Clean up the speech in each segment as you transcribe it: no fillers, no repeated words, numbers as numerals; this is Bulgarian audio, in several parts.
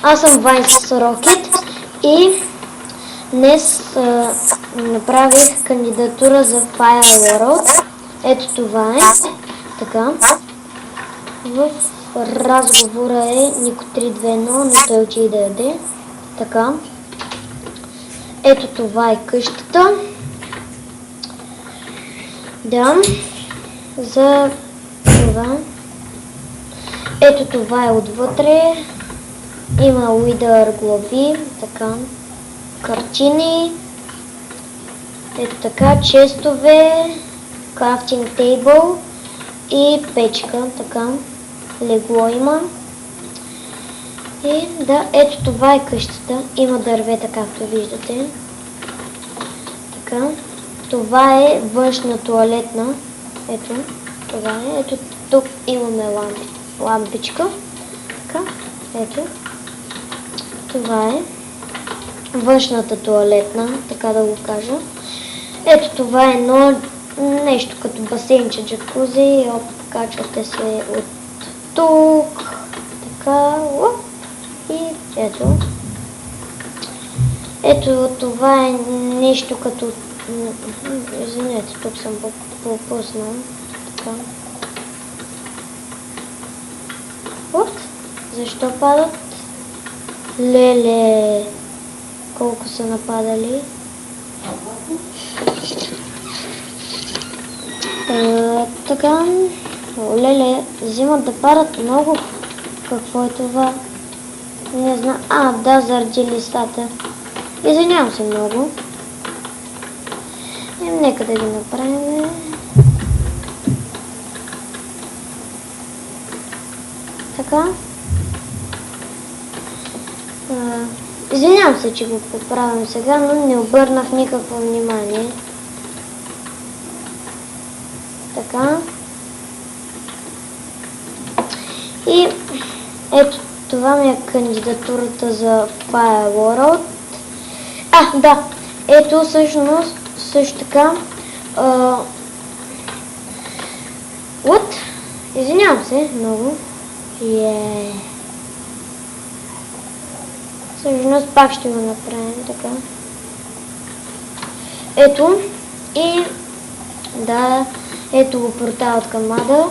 Аз съм Вайн с Rocket и днес направих кандидатура за Fireworld. Ето това е. Така. В разговора е Нико 321, но той отиде да яде. Така. Ето това е къщата. Да. За това. Ето това е отвътре. Има уидър глави. Така. Картини. Ето така. Честове. Крафтинг тейбъл. И печка. Така. Легло има. И да, ето това е къщата. Има дървета, както виждате. Така. Това е външна туалетна. Ето. Това е. Ето тук имаме лампичка. Така. Ето. Това е външната туалетна, така да го кажа. Ето това е едно нещо като басейнче, джакузи. Качвате се от тук. Така. И ето. Ето това е нещо като... Извинете, тук съм пропуснал. Така. Защо падат? Леле! Колко са нападали? Така. Леле, взимат да падат много. Какво е това? Не знам. Да, заради листата. Извинявам се много. Нека да ги направим. Така. Извинявам се, че го поправям сега, но не обърнах никакво внимание. Така. И ето това ми е кандидатурата за Fireworld. Да. Ето всъщност също така. Извинявам се много. Всъщност пак ще го направим така. Ето. И да, ето го порталът към Мада.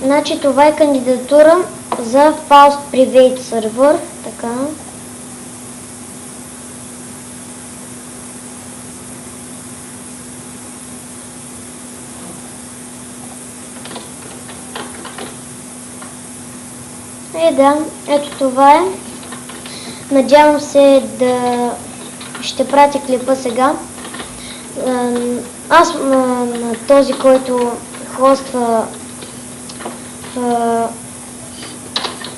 Значи това е кандидатура за Faust Private Server. Така. Да, ето това е. Надявам се да ще пратя клипа сега. Аз на този, който хоства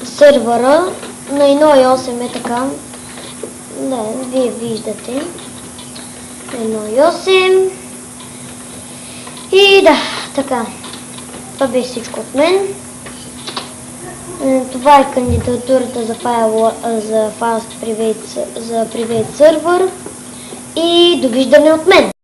сървъра на 1.8 е така. Да, вие виждате. 1.8. И да, така. Това беше всичко от мен. Това е кандидатурата за Faust Private Server и довиждане от мен!